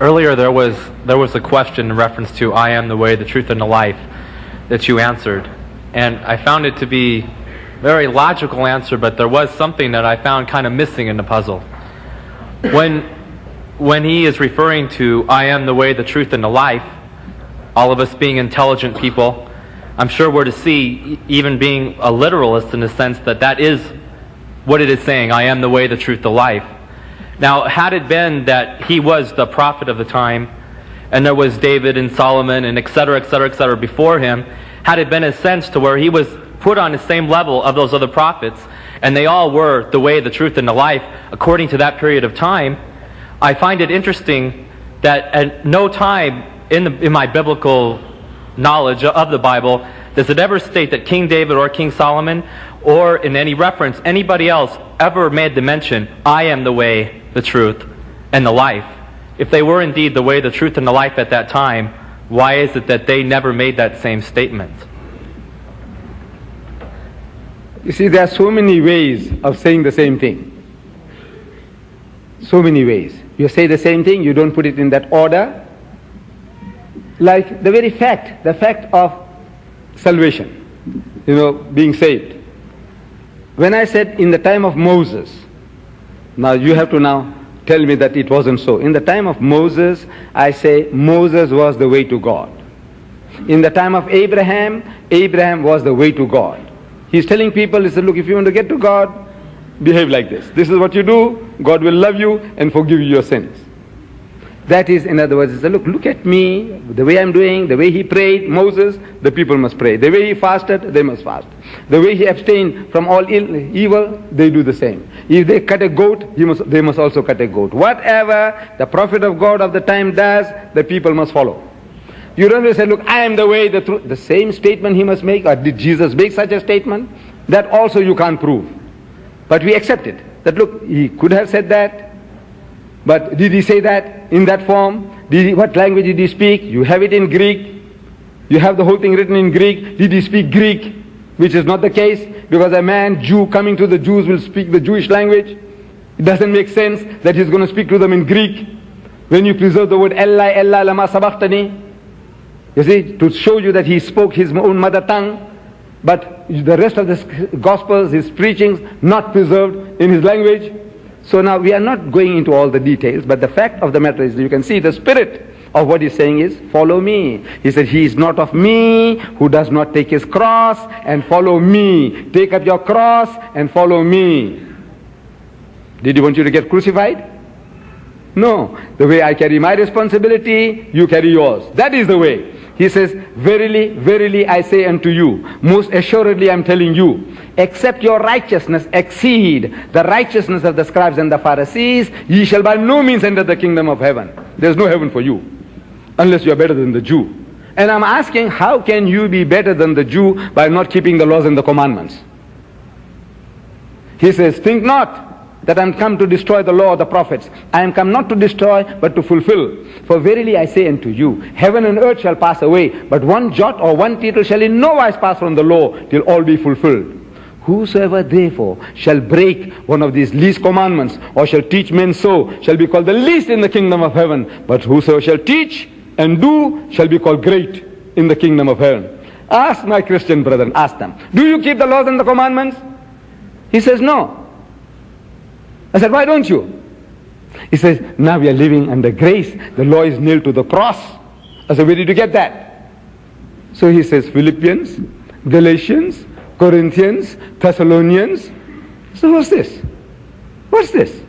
Earlier there was a question in reference to I am the way, the truth, and the life that you answered. And I found it to be a very logical answer, but there was something that I found kind of missing in the puzzle. When he is referring to I am the way, the truth, and the life, all of us being intelligent people, I'm sure we're to see, even being a literalist in the sense that that is what it is saying, I am the way, the truth, the life. Now, had it been that he was the prophet of the time, and there was David and Solomon and etc. before him, had it been a sense to where he was put on the same level of those other prophets, and they all were the way, the truth, and the life, according to that period of time, I find it interesting that at no time in my biblical knowledge of the Bible does it ever state that King David or King Solomon, or in any reference, anybody else ever made the mention, I am the way, the truth, and the life. If they were indeed the way, the truth, and the life at that time, why is it that they never made that same statement? You see, there are so many ways of saying the same thing. So many ways. You say the same thing, you don't put it in that order. Like the very fact, the fact of salvation, being saved. When I said in the time of Moses, now you have to now tell me that it wasn't so. In the time of Moses, I say Moses was the way to God. In the time of Abraham, Abraham was the way to God. He's telling people, he said, look, if you want to get to God, behave like this. This is what you do, God will love you and forgive you your sins. That is, in other words, he said, look at me, the way I'm doing, the way he prayed, Moses, the people must pray. The way he fasted, they must fast. The way he abstained from all evil, they do the same. If they cut a goat, they must also cut a goat. Whatever the prophet of God of the time does, the people must follow. You don't say, look, I am the way, the truth. The same statement he must make, or did Jesus make such a statement? That also you can't prove. But we accept it. That look, he could have said that. But did he say that in that form? What language did he speak? You have it in Greek. You have the whole thing written in Greek. Did he speak Greek? Which is not the case, because a man, Jew, coming to the Jews will speak the Jewish language. It doesn't make sense that he's going to speak to them in Greek. When you preserve the word Ella, Ella, lama sabachthani, you see, to show you that he spoke his own mother tongue, but the rest of the Gospels, his preachings, not preserved in his language. So now we are not going into all the details, but the fact of the matter is, you can see the spirit of what he's saying is, follow me. He said, he is not of me who does not take his cross and follow me. Take up your cross and follow me. Did he want you to get crucified? No. The way I carry my responsibility, you carry yours. That is the way. He says, verily, verily I say unto you, most assuredly I am telling you, except your righteousness exceed the righteousness of the scribes and the Pharisees, ye shall by no means enter the kingdom of heaven. There is no heaven for you, unless you are better than the Jew. And I'm asking, how can you be better than the Jew by not keeping the laws and the commandments? He says, think not that I am come to destroy the law of the prophets. I am come not to destroy, but to fulfill. For verily I say unto you, heaven and earth shall pass away, but one jot or one tittle shall in no wise pass from the law, till all be fulfilled. Whosoever therefore shall break one of these least commandments, or shall teach men so, shall be called the least in the kingdom of heaven. But whosoever shall teach and do, shall be called great in the kingdom of heaven. Ask my Christian brethren, ask them, do you keep the laws and the commandments? He says, no. I said, why don't you? He says, now we are living under grace. The law is nailed to the cross. I said, where did you get that? So he says, Philippians, Galatians, Corinthians, Thessalonians. So who's this? What's this?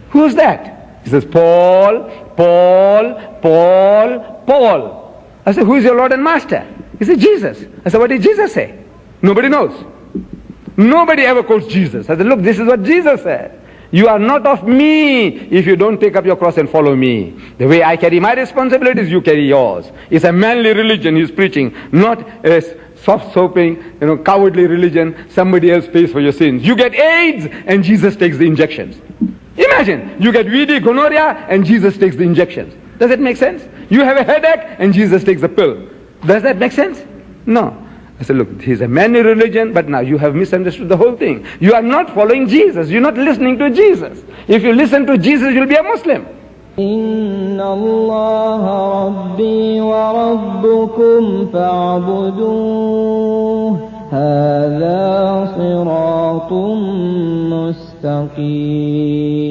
Who's that? He says, Paul, Paul, Paul, Paul. I said, who is your Lord and Master? He said, Jesus. I said, what did Jesus say? Nobody knows. Nobody ever quotes Jesus. I said, look, this is what Jesus said. You are not of me if you don't take up your cross and follow me. The way I carry my responsibilities, you carry yours. It's a manly religion he's preaching, not a soft-soaping, cowardly religion. Somebody else pays for your sins. You get AIDS and Jesus takes the injections. Imagine, you get VD, gonorrhea, and Jesus takes the injections. Does that make sense? You have a headache and Jesus takes the pill. Does that make sense? No. I said, look, he's a manly religion, but now you have misunderstood the whole thing. You are not following Jesus. You're not listening to Jesus. If you listen to Jesus, you'll be a Muslim. إن الله ربي وربكم فاعبدوه هذا صراط مستقيم